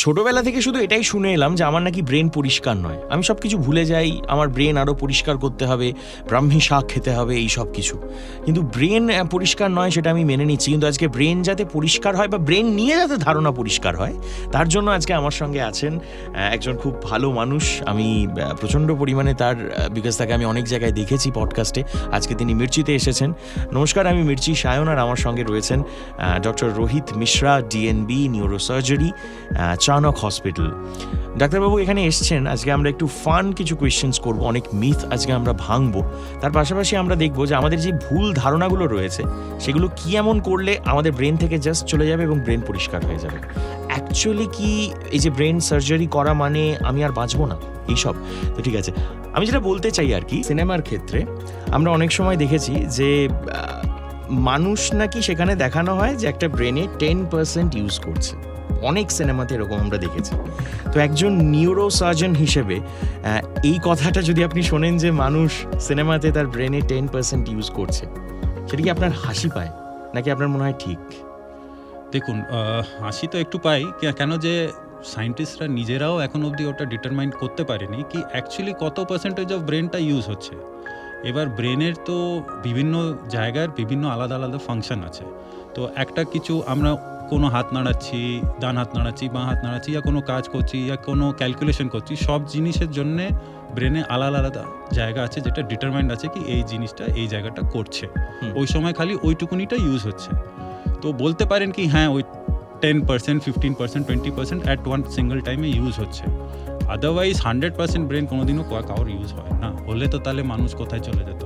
ছোটবেলা থেকে শুধু এটাই শুনে এলাম যে আমার নাকি ব্রেন পরিষ্কার নয়, আমি সব কিছু ভুলে যাই, আমার ব্রেন আরও পরিষ্কার করতে হবে, ব্রাহ্মী শাক খেতে হবে, এই সব কিছু। কিন্তু ব্রেন পরিষ্কার নয় সেটা আমি মেনে নিচ্ছি, কিন্তু আজকে ব্রেন যাতে পরিষ্কার হয় বা ব্রেন নিয়ে যাতে ধারণা পরিষ্কার হয়, তার জন্য আজকে আমার সঙ্গে আছেন একজন খুব ভালো মানুষ। আমি প্রচণ্ড পরিমাণে তার বিকজ তাকে আমি অনেক জায়গায় দেখেছি পডকাস্টে। আজকে তিনি মির্চিতে এসেছেন। নমস্কার, আমি মির্চি সায়ন, আর আমার সঙ্গে রয়েছেন doctor Rohit Mishra, DNB neurosurgery, চানক hospital. ডাক্তারবাবু এখানে এসছেন। আজকে আমরা একটু ফান কিছু কোয়েশ্চেন্স করব, অনেক মিথ আজকে আমরা ভাঙবো। তার পাশাপাশি আমরা দেখব যে আমাদের যে ভুল ধারণাগুলো রয়েছে সেগুলো কি এমন করলে আমাদের ব্রেন থেকে জাস্ট চলে যাবে এবং ব্রেন পরিষ্কার হয়ে যাবে। অ্যাকচুয়ালি কি এই যে ব্রেন সার্জারি করা মানে আমি আর বাঁচবো না, এইসব তো ঠিক আছে। আমি যেটা বলতে চাই আর কি, সিনেমার ক্ষেত্রে আমরা অনেক সময় দেখেছি যে মানুষ নাকি সেখানে দেখানো হয় যে একটা ব্রেনে 10% ইউজ করছে। অনেক সিনেমাতে এরকম আমরা দেখেছি। তো একজন নিউরোসার্জন হিসেবে এই কথাটা যদি আপনি শোনেন যে মানুষ সিনেমাতে তার ব্রেনে 10% ইউজ করছে, সেটা কি আপনার হাসি পায় নাকি আপনার মনে হয় ঠিক? দেখুন, হাসি তো একটু পাই, কেন যে সায়েন্টিস্টরা নিজেরাও এখন অবধি ওটা ডিটারমাইন করতে পারেনি কি অ্যাকচুয়ালি কত পার্সেন্টেজ অফ ব্রেনটা ইউজ হচ্ছে। এবার ব্রেনের তো বিভিন্ন জায়গার বিভিন্ন আলাদা আলাদা ফাংশন আছে। তো একটা কিছু আমরা কোনো হাত নাড়াচ্ছি, ডান হাত নাড়াচ্ছি, বাঁ হাত নাড়াচ্ছি, ইয়া কোনো কাজ করছি, ইয়া কোনো ক্যালকুলেশন করছি, সব জিনিসের জন্যে ব্রেনে আলাদা আলাদা জায়গা আছে যেটা ডিটারমাইন্ড আছে কি এই জিনিসটা এই জায়গাটা করছে। ওই সময় খালি ওইটুকুনিটা ইউজ হচ্ছে। তো বলতে পারেন কি হ্যাঁ ওই 10%, 15%, 20% অ্যাট ওয়ান সিঙ্গল টাইমে ইউজ হচ্ছে। আদারওয়াইজ 100% ব্রেন কোনোদিনও কারোর ইউজ হয় না, হলে তো তাহলে মানুষ কোথায় চলে যেত।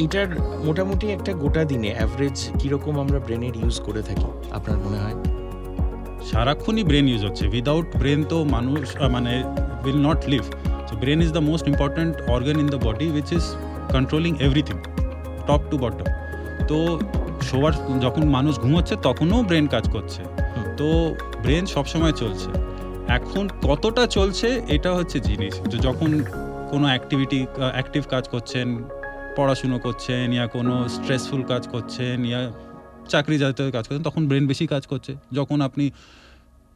এটার মোটামুটি একটা গোটা দিনে অ্যাভারেজ কীরকম আমরা ব্রেনের ইউজ করে থাকি আপনার মনে হয়? সারাক্ষণই ব্রেন ইউজ হচ্ছে। উইদাউট ব্রেন তো মানুষ মানে will not live. So brain is the most important organ in the body which is controlling everything top to bottom. তো শোয়ার যখন মানুষ ঘুমোচ্ছে তখনও ব্রেন কাজ করছে। তো ব্রেন সবসময় চলছে। এখন কতটা চলছে এটা হচ্ছে জিনিস। যখন কোনো অ্যাক্টিভ কাজ করছেন, পড়াশুনো করছেন, ইয়া কোনো স্ট্রেসফুল কাজ করছেন, ইয়া চাকরি জাতীয় কাজ করছেন, তখন ব্রেন বেশি কাজ করছে। যখন আপনি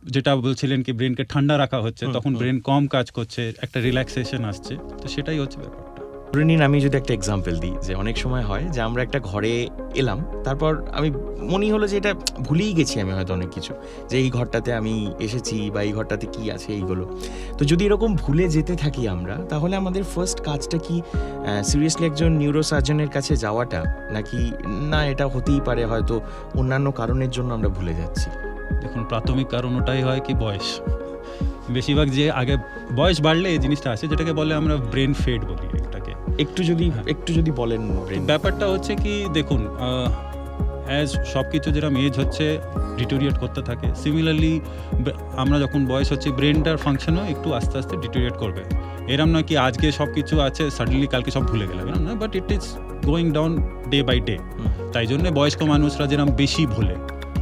যেটা বলছিলেন কি ব্রেনকে ঠান্ডা রাখা হচ্ছে, তখন ব্রেন কম কাজ করছে, একটা রিল্যাক্সেশন আসছে। তো সেটাই হচ্ছে ব্যাপারটা। ধরে নিন আমি যদি একটা এক্সাম্পল দিই, যে অনেক সময় হয় যে আমরা একটা ঘরে এলাম, তারপর আমি মনেই হলো যে এটা ভুলেই গেছি আমি হয়তো অনেক কিছু, যে এই ঘরটাতে আমি এসেছি বা এই ঘরটাতে কি আছে এইগুলো। তো যদি এরকম ভুলে যেতে থাকি আমরা, তাহলে আমাদের ফার্স্ট কাজটা কি সিরিয়াসলি একজন নিউরোসার্জনের কাছে যাওয়াটা, নাকি না এটা হতেই পারে হয়তো অন্যান্য কারণের জন্য আমরা ভুলে যাচ্ছি? দেখুন, প্রাথমিক কারণ ওটাই হয় কি বয়স। বেশিরভাগ যে আগে বয়স বাড়লে এই জিনিসটা আসে, যেটাকে বলে আমরা ব্রেন ফেড বলি এটাকে। একটু যদি বলেন। ব্যাপারটা হচ্ছে কি দেখুন, অ্যাজ সব কিছু যেরকম এজ হচ্ছে ডিটোরিয়েট করতে থাকে, সিমিলারলি আমরা যখন বয়স হচ্ছে ব্রেনটার ফাংশনও একটু আস্তে আস্তে ডিটোরিয়েট করবে। এরম নয় কি আজকে সব কিছু আছে সাডেনলি কালকে সব ভুলে গেলাম, না, but it is going down day by day. তাই জন্য বয়স্ক মানুষরা যেরকম বেশি ভুলে,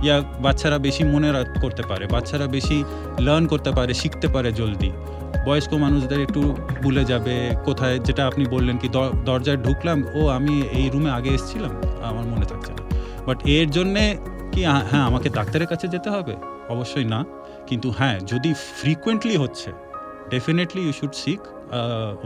ইয়া বাচ্চারা বেশি মনে করতে পারে, বাচ্চারা বেশি লার্ন করতে পারে, শিখতে পারে জলদি। বয়স্ক মানুষদের একটু ভুলে যাবে কোথায়, যেটা আপনি বললেন কি দরজায় ঢুকলাম, ও আমি এই রুমে আগে এসেছিলাম, আমার মনে থাকছে না। বাট এর জন্যে কি হ্যাঁ আমাকে ডাক্তারের কাছে যেতে হবে? অবশ্যই না। কিন্তু হ্যাঁ যদি ফ্রিকুয়েন্টলি হচ্ছে, definitely you should seek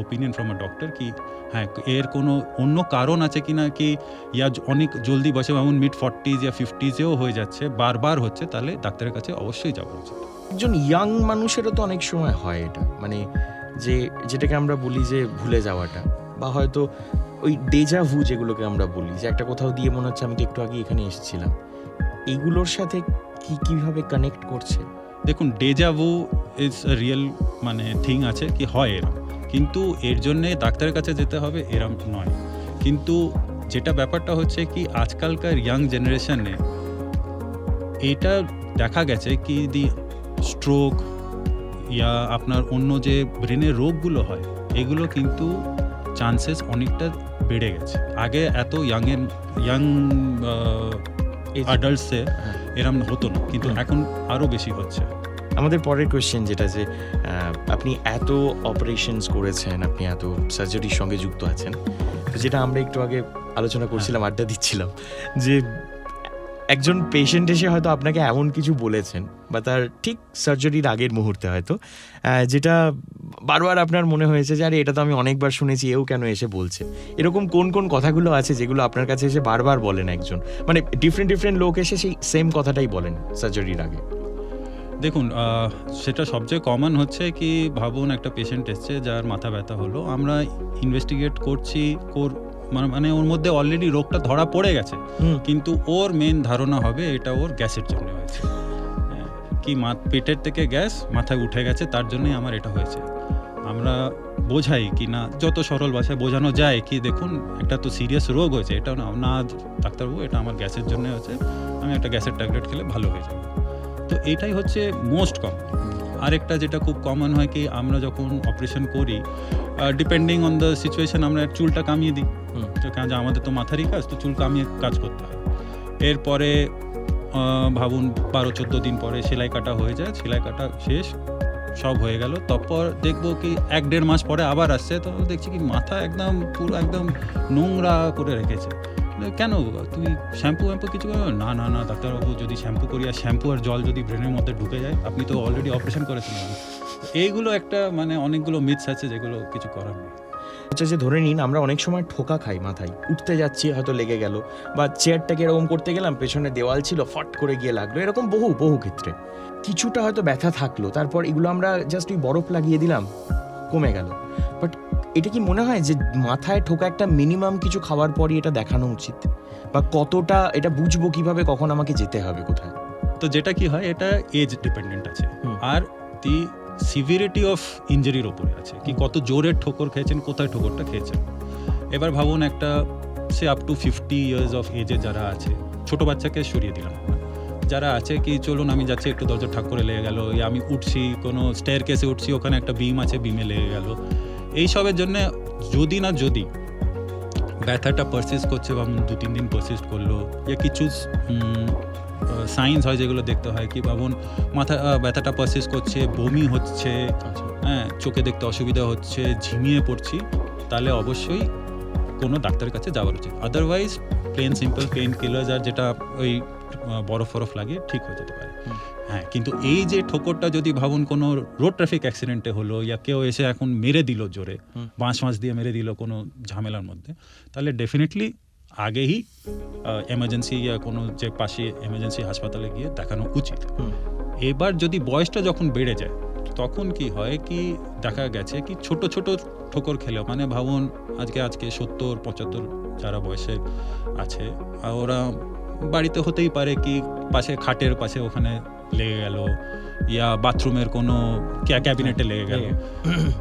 opinion from a doctor কি হ্যাঁ এর কোনো অন্য কারণ আছে কি না, কি ইয়া অনেক জলদি বসে যেমন mid-40s ইয়া 50s-এও হয়ে যাচ্ছে, বারবার হচ্ছে, তাহলে ডাক্তারের কাছে অবশ্যই যাওয়া উচিত। একজন ইয়াং মানুষেরও তো অনেক সময় হয় এটা, মানে যেটাকে আমরা বলি যে ভুলে যাওয়াটা, বা হয়তো ওই ডেজা ভু যেগুলোকে আমরা বলি, যে একটা কোথাও দিয়ে মনে হচ্ছে আমি তো একটু আগে এখানে এসেছিলাম, এইগুলোর সাথে কিভাবে কানেক্ট করছে? দেখুন, ডেজা ভু ইজ রিয়েল মানে থিং আছে কি হয় এরম, কিন্তু এর জন্যে ডাক্তারের কাছে যেতে হবে এরম নয়। কিন্তু যেটা ব্যাপারটা হচ্ছে কি আজকালকার ইয়াং জেনারেশনে এটা দেখা গেছে কি স্ট্রোক ইয়া আপনার অন্য যে ব্রেনের রোগগুলো হয়, এগুলো কিন্তু চান্সেস অনেকটা বেড়ে গেছে। আগে এত ইয়াং অ্যাডাল্টসে এরম হতো না, কিন্তু এখন আরও বেশি হচ্ছে। আমাদের পরের কোয়েশ্চেন যেটা, যে আপনি এত অপারেশনস করেছেন, আপনি এত সার্জারির সঙ্গে যুক্ত আছেন, তো যেটা আমরা একটু আগে আলোচনা করছিলাম, আড্ডা দিচ্ছিলাম, যে একজন পেশেন্ট এসে হয়তো আপনাকে এমন কিছু বলেছেন বা তার ঠিক সার্জারির আগের মুহূর্তে হয়তো যেটা বারবার আপনার মনে হয়েছে যে আরে এটা তো আমি অনেকবার শুনেছি, এও কেন এসে বলছে। এরকম কোন কোন কথাগুলো আছে যেগুলো আপনার কাছে এসে বারবার বলেন একজন, মানে ডিফারেন্ট লোক এসে সেই সেম কথাটাই বলেন সার্জারির আগে? দেখুন, সেটা সবচেয়ে কমন হচ্ছে কি, ভাবুন একটা পেশেন্ট এসছে যার মাথা ব্যথা হলো, আমরা ইনভেস্টিগেট করছি, মানে ওর মধ্যে অলরেডি রোগটা ধরা পড়ে গেছে, কিন্তু ওর মেন ধারণা হবে এটা ওর গ্যাসের জন্য হয়েছে, কি পেটের থেকে গ্যাস মাথায় উঠে গেছে, তার জন্যই আমার এটা হয়েছে। আমরা বোঝাই কি না, যত সরল ভাষায় বোঝানো যায় কি দেখুন একটা তো সিরিয়াস রোগ হয়েছে, এটা না ডাক্তারবাবু এটা আমার গ্যাসের জন্য হয়েছে, আমি একটা গ্যাসের ট্যাবলেট খেলে ভালো হয়ে যাবে। তো এটাই হচ্ছে মোস্ট কমন। আরেকটা যেটা খুব কমন হয় কি, আমরা যখন অপারেশন করি ডিপেন্ডিং অন দ্য সিচুয়েশন আমরা চুলটা কামিয়ে দিই, কারণ আমাদের তো মাথারই কাজ, তো চুল কামিয়ে কাজ করতে হয়। এরপরে ভাবুন 12-14 দিন পরে সেলাই কাটা হয়ে যায়, সেলাই কাটা শেষ, সব হয়ে গেল, তারপর দেখবো কি 1-1.5 মাস পরে আবার আসছে, তো দেখছি কি মাথা একদম পুরো একদম নোংরা করে রেখেছে। কেন তুমি শ্যাম্পু কিছু করো? না না না ডাক্তারবাবু, যদি শ্যাম্পু করি আর শ্যাম্পু আর জল যদি ব্রেনের মধ্যে ঢুকে যায়, আপনি তো অলরেডি অপারেশন করেছিলেন। এইগুলো একটা মানে অনেকগুলো মিথস আছে যেগুলো কিছু করার নেই। আচ্ছা, যে ধরে নিন আমরা অনেক সময় ঠোকা খাই মাথায়, উঠতে যাচ্ছি হয়তো লেগে গেল, বা চেয়ারটাকে এরকম করতে গেলাম পেছনে দেওয়াল ছিল ফট করে গিয়ে লাগলো, এরকম বহু ক্ষেত্রে কিছুটা হয়তো ব্যথা থাকলো, তারপর এগুলো আমরা জাস্ট ওই বরফ লাগিয়ে দিলাম, কমে গেল। বাট এটা কি মনে হয় যে মাথায় ঠোকা একটা মিনিমাম কিছু খাওয়ার পরই এটা দেখানো উচিত, বা কতটা এটা বুঝবো কিভাবে কখন আমাকে যেতে হবে কোথায়? তো যেটা কি হয়, এটা এজ ডিপেন্ডেন্ট আছে, আর দি সিভিরিটি অফ ইনজুরির ওপরে আছে, কি কত জোরের ঠোকর খেয়েছেন, কোথায় ঠোকরটা খেয়েছেন। এবার ভাবুন একটা সে আপ টু 50 ইয়ার্স অফ এজে যারা আছে, ছোট বাচ্চাকে সরিয়ে দিলাম, যারা আছে কি চলুন আমি যাচ্ছি একটু দরজা ঠাক করে লেগে গেল, আমি উঠছি কোনো স্টেয়ার কেসে উঠছি, ওখানে একটা বিম আছে, বিমে লেগে গেল, এইসবের জন্য যদি ব্যথাটা পারসিস্ট করছে, ভাবুন 2-3 দিন পারসিস্ট করলো, ইয়া কিছু সাইন্স হয় যেগুলো দেখতে হয়, কি ভাবুন মাথা ব্যথাটা পারসিস্ট করছে, বমি হচ্ছে, হ্যাঁ চোখে দেখতে অসুবিধা হচ্ছে, ঝিমিয়ে পড়ছি, তাহলে অবশ্যই কোনো ডাক্তারের কাছে যাওয়ার উচিত। Otherwise plain simple pain killers আর যেটা ওই বরফ লাগিয়ে ঠিক হয়ে যেতে পারে। হ্যাঁ, কিন্তু এই যে ঠোকরটা যদি ভাবুন কোনো রোড ট্রাফিক অ্যাক্সিডেন্টে হলো, ইয়া কেউ এসে এখন মেরে দিল জোরে, বাঁশ দিয়ে মেরে দিল কোনো ঝামেলার মধ্যে, তাহলে ডেফিনেটলি আগেই এমার্জেন্সি ইয়া কোনো যে পাশে এমার্জেন্সি হাসপাতালে গিয়ে দেখানো উচিত। এবার যদি বয়সটা যখন বেড়ে যায়, তখন কি হয় কি দেখা গেছে কি ছোট ঠোকর খেলেও, মানে ভাবুন আজকে 70-75 যারা বয়সে আছে, ওরা বাড়িতে হতেই পারে কি পাশে খাটের পাশে ওখানে লেগে গেল, ইয়া বাথরুমের কোনো ক্যাবিনেটে লেগে গেল,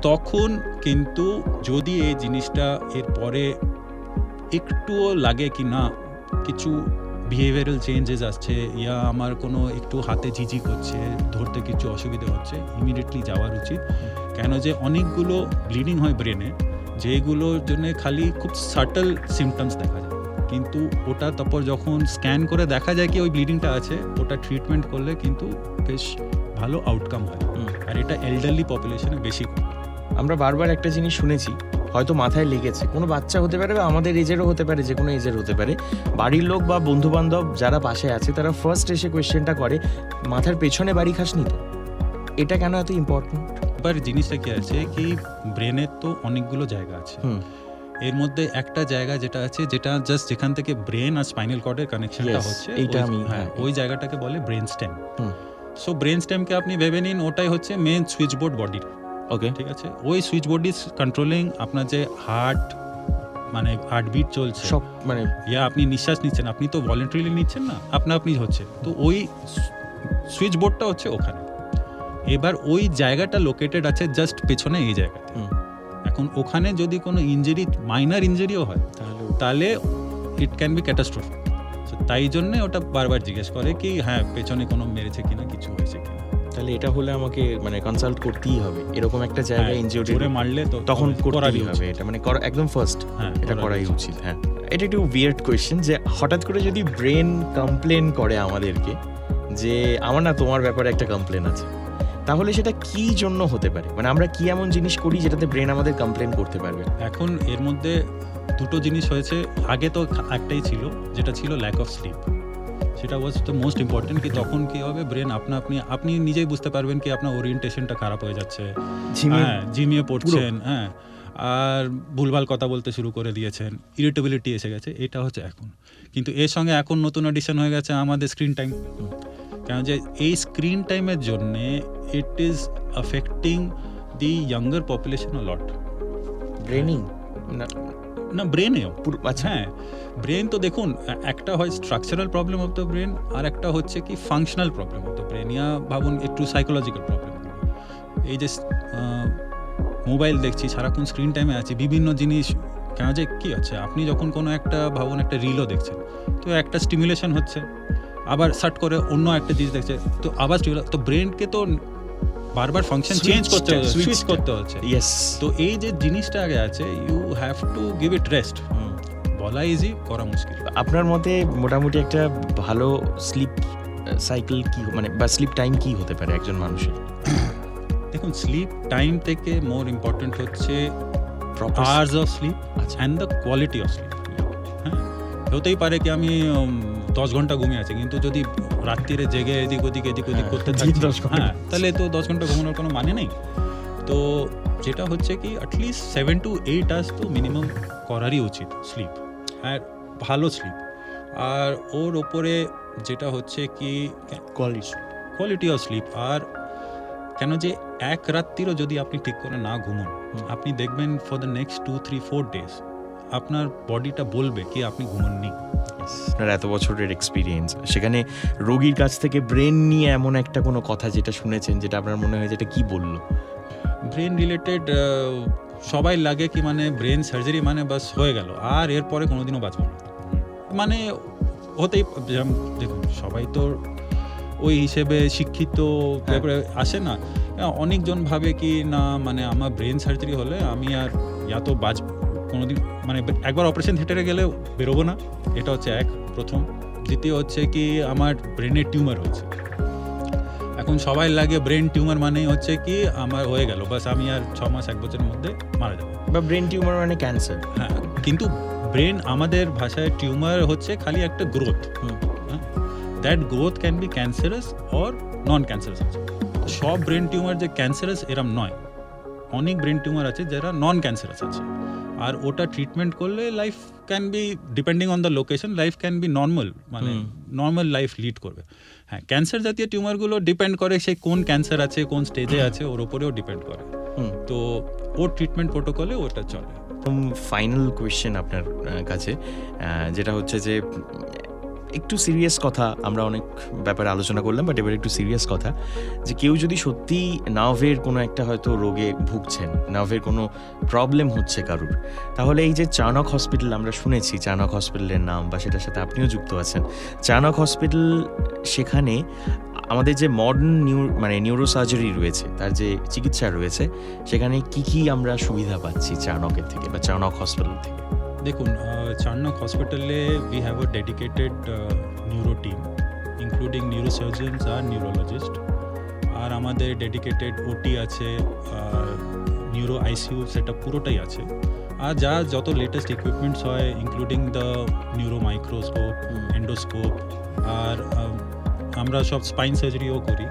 তখন কিন্তু যদি এই জিনিসটা এরপরে একটুও লাগে কি না কিছু বিহেভিয়ারাল চেঞ্জেস আসছে, ইয়া আমার কোনো একটু হাতে ঝিঝি করছে, ধরতে কিছু অসুবিধা হচ্ছে, ইমিডিয়েটলি যাওয়ার উচিত। কেন যে অনেকগুলো ব্লিডিং হয় ব্রেনে, যেগুলোর জন্য খালি খুব সাটল সিমটমস দেখা যায়, কিন্তু ওটা তারপর যখন স্ক্যান করে দেখা যায় কি ওই ব্লিডিংটা আছে, ওটা ট্রিটমেন্ট করলে কিন্তু বেশ ভালো আউটকাম হয়, আর এটা এল্ডারলি পপুলেশনে বেশি। আমরা বারবার একটা জিনিস শুনেছি, হয়তো মাথায় লেগেছে, কোনো বাচ্চা হতে পারে বা আমাদের এজেরও হতে পারে, যে কোনো এজের হতে পারে, বাড়ির লোক বা বন্ধু বান্ধব যারা পাশে আছে তারা ফার্স্ট এসে কোয়েশ্চেনটা করে মাথার পেছনে বাড়ি খাসনি তো, এটা কেন এত ইম্পর্টেন্ট? এবার জিনিসটা কি আছে কি ব্রেনের তো অনেকগুলো জায়গা আছে, এর মধ্যে একটা জায়গা যেটা আছে যেটা জাস্ট যেখান থেকে ব্রেন আর স্পাইনাল কর্ডের কানেকশনটা হচ্ছে, ওই জায়গাটাকে বলে ব্রেন স্টেম। সো ব্রেন স্টেমকে আপনি ভেবে নিন ওটাই হচ্ছে মেন সুইচ বোর্ড বডির। ওকে, ঠিক আছে, ওই সুইচ বোর্ড ইজ কন্ট্রোলিং আপনার যে হার্টবিট চলছে সব, মানে ইয়া আপনি নিঃশ্বাস নিচ্ছেন, আপনি তো ভলেন্টারিলি নিচ্ছেন না, আপনি হচ্ছে, তো ওই সুইচ বোর্ডটা হচ্ছে ওখানে। এবার ওই জায়গাটা লোকেটেড আছে জাস্ট পেছনে এই জায়গাতে। এখন ওখানে যদি কোনো ইনজুরি, মাইনার ইনজুরিও হয়, তাহলে ইট ক্যান বি ক্যাটাস্ট্রফিক। তাই জন্য ওটা বারবার জিজ্ঞেস করে কি হ্যাঁ পেছনে কোনো মেরেছে কিনা, কিছু হয়েছে কিনা। তাহলে এটা হলে আমাকে মানে কনসাল্ট করতেই হবে, এরকম একটা জায়গায় ইনজুরি জোরে মারলে তো তখন করতেই হবে, এটা মানে একদম ফার্স্ট এটা করাই উচিত। হ্যাঁ, এটা একটু উইয়ার্ড কোয়েশ্চেন যে হঠাৎ করে যদি ব্রেন কমপ্লেন করে আমাদেরকে যে আমার না তোমার ব্যাপারে একটা কমপ্লেন আছে, তাহলে সেটা কি জন্য হতে পারে? মানে আমরা কি এমন জিনিস করি যেটাতে ব্রেন আমাদের কমপ্লেন করতে পারবে? এখন এর মধ্যে দুটো জিনিস হয়েছে, আগে তো একটাই ছিল যেটা ছিল ল্যাক অফ স্লিপ, সেটা ওয়াজ দ্য মোস্ট ইম্পর্টেন্ট, কি তখন কি হবে ব্রেন আপনি নিজেই বুঝতে পারবেন কি আপনার ওরিয়েন্টেশনটা খারাপ হয়ে যাচ্ছে, ঝিমিয়ে পড়ছেন, হ্যাঁ, আর ভুলভাল কথা বলতে শুরু করে দিয়েছেন, ইরিটেবিলিটি এসে গেছে, এটা হচ্ছে এখন। কিন্তু এর সঙ্গে এখন নতুন এডিশন হয়ে গেছে আমাদের স্ক্রিন টাইম। কেন যে এই স্ক্রিন টাইমের জন্যে it is affecting the younger population a lot. ব্রেনিং না, ব্রেনেও, আচ্ছা, হ্যাঁ, ব্রেন তো দেখুন একটা হয় structural problem of the brain, আর একটা হচ্ছে কি functional problem of the brain, yeah ভাবুন একটু সাইকোলজিক্যাল প্রবলেম। এই যে মোবাইল দেখছি, সারাক্ষণ স্ক্রিন টাইমে আছি, বিভিন্ন জিনিস, কেন যে কী হচ্ছে, আপনি যখন কোনো একটা ভাবুন একটা রিলও দেখছেন, তো একটা স্টিমুলেশন হচ্ছে, আবার সার্ট করে অন্য একটা জিনিস দেখছে, তো আবার তো ব্রেনকে তো বারবার ফাংশন চেঞ্জ করতে হচ্ছে, সুইচ করতে হচ্ছে। ইয়েস, তো এই যে জিনিসটা আগে আছে, you have to give it rest. বলা ইজি, করা মুশকিল। আপনার মতে মোটামুটি একটা ভালো স্লিপ সাইকেল কি, মানে বা স্লিপ টাইম কি হতে পারে একজন মানুষের? দেখুন, স্লিপ টাইম থেকে মোর ইম্পর্টেন্ট হচ্ছে Proper আওয়ার্স অফ স্লিপ আচ্ছা। And the quality of sleep. হ্যাঁ, হতেই পারে কি আমি 10 ঘন্টা ঘুমিয়ে আছি, কিন্তু যদি রাত্রিরে জেগে এদিক ওদিক করতে থাকি, হ্যাঁ, তাহলে তো 10 ঘন্টা ঘুমানোর কোনো মানে নেই। তো যেটা হচ্ছে কি অ্যাটলিস্ট 7 to 8 আওয়ার্স তো মিনিমাম করারই উচিত স্লিপ, আর ভালো স্লিপ। আর ওর ওপরে যেটা হচ্ছে কি কোয়ালিটি অফ স্লিপ। আর কেন যে এক রাত্রিরও যদি আপনি ঠিক করে না ঘুমোন, আপনি দেখবেন ফর দ্য নেক্সট 2-3-4 ডেজ আপনার বডিটা বলবে কি আপনি ঘুমোননি। আপনার এত বছরের এক্সপিরিয়েন্স, সেখানে রোগীর কাছ থেকে ব্রেন নিয়ে এমন একটা কোনো কথা যেটা শুনেছেন, যেটা আপনার মনে হয় যেটা কি বললো? ব্রেন রিলেটেড সবাই লাগে কি মানে ব্রেন সার্জারি মানে বাস হয়ে গেল, আর এরপরে কোনোদিনও বাঁচব না। মানে হতেই, দেখুন সবাই তো ওই হিসেবে শিক্ষিত ব্যাপারে আসে না। অনেকজন ভাবে কি না মানে আমার ব্রেন সার্জারি হলে আমি আর তো কোনোদিন মানে একবার অপারেশন থিয়েটারে গেলে বেরোবো না, এটা হচ্ছে প্রথম। দ্বিতীয় হচ্ছে কি আমার ব্রেনে টিউমার হয়েছে। এখন সবাই লাগে ব্রেন টিউমার মানে হচ্ছে কি আমার হয়ে গেল, বাস আমি আর 6 মাস 1 বছরের মধ্যে মারা যাবো, বা ব্রেন টিউমার মানে ক্যান্সার। হ্যাঁ, কিন্তু ব্রেন আমাদের ভাষায় টিউমার হচ্ছে খালি একটা growth. That growth can be cancerous or non cancerous. সব ব্রেন টিউমার যে ক্যান্সারাস এরম নয়, অনেক ব্রেন টিউমার আছে যারা নন ক্যান্সারাস আছে, আর ওটা ট্রিটমেন্ট করলে life can be, depending on the location, life can be normal, মানে নর্মাল লাইফ লিড করবে। হ্যাঁ, ক্যান্সার জাতীয় টিউমারগুলো ডিপেন্ড করে সে কোন ক্যান্সার আছে, কোন স্টেজে আছে, ওর উপরেও ডিপেন্ড করে। তো ওর ট্রিটমেন্ট প্রোটোকলে ওটা চলে। ফাইনাল কোয়েশ্চেন আপনার কাছে, যেটা হচ্ছে যে একটু সিরিয়াস কথা, আমরা অনেক ব্যাপারে আলোচনা করলাম, বাট এবার একটু সিরিয়াস কথা, যে কেউ যদি সত্যি নার্ভের কোনো একটা হয়তো রোগে ভুগছেন, নার্ভের কোনো প্রবলেম হচ্ছে কারুর, তাহলে এই যে চানক হসপিটাল আমরা শুনেছি, চানক হসপিটালের নাম, বা সেটার সাথে আপনিও যুক্ত আছেন, চানক হসপিটাল, সেখানে আমাদের যে মডার্ন নিউরো সার্জারি রয়েছে, তার যে চিকিৎসা রয়েছে, সেখানে কি কি আমরা সুবিধা পাচ্ছি চানকের থেকে বা চানক হসপিটাল থেকে? দেখুন, চানক হসপিটালে we have a dedicated neuro team including neurosurgeons আর নিউরোলজিস্ট, আর আমাদের ডেডিকেটেড ওটি আছে, নিউরো আইসিইউ সেটআপ পুরোটাই আছে, আর যত লেটেস্ট ইকুইপমেন্টস হয় including the neuro microscope, endoscope, আর আমরা সব স্পাইন সার্জারিও করি।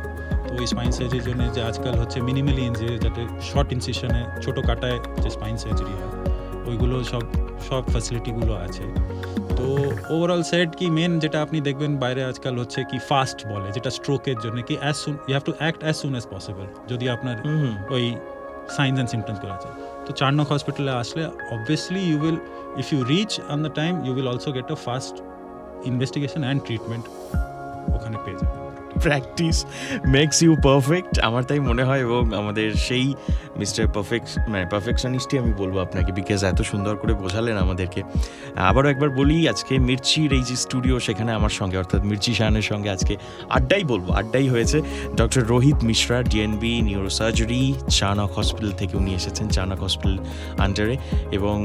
তো ওই স্পাইন সার্জারির জন্য যে আজকাল হচ্ছে মিনিমালি ইনজিরি, যাতে শর্ট ইনসিশনে ছোটো কাটায় যে স্পাইন সার্জারি হয়, ওইগুলো সব ফ্যাসিলিটিগুলো আছে। তো ওভারঅল সেট কি মেন যেটা আপনি দেখবেন বাইরে আজকাল হচ্ছে কি ফাস্ট বলে, যেটা স্ট্রোকের জন্য কি as soon you have to act as soon as possible, যদি আপনার ওই সাইনস অ্যান্ড সিমটমসগুলো আছে। তো চানক হসপিটালে আসলে obviously you will, if you reach on the time, you will also get a fast investigation and treatment ওখানে পেয়ে যাবেন। প্র্যাকটিস মেক্স ইউ পারফেক্ট, আমার তাই মনে হয়। এবং আমাদের সেই মিস্টার পারফেকশনিস্টই আমি বলবো আপনাকে, বিকজ এত সুন্দর করে বোঝালেন আমাদেরকে। আবারও একবার বলি, আজকে মির্চির এই যে স্টুডিও, সেখানে আমার সঙ্গে, অর্থাৎ মির্চি শাহানের সঙ্গে আজকে আড্ডাই হয়েছে। Doctor Rohit Mishra, DNB neurosurgery, চানক hospital থেকে উনি এসেছেন, চানক হসপিটাল আন্ডারে। এবং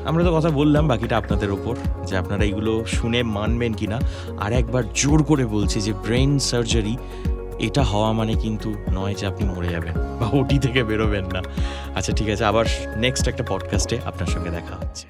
আমরা তো কথা বললাম, বাকিটা আপনাদের ওপর, যে আপনারা এইগুলো শুনে মানবেন কিনা। আর একবার জোর করে বলছি যে ব্রেন সার্জারি এটা হওয়া মানে কিন্তু নয় যে আপনি মরে যাবেন বা ওটি থেকে বেরোবেন না। আচ্ছা, ঠিক আছে, আবার নেক্সট একটা পডকাস্টে আপনার সঙ্গে দেখা হচ্ছে।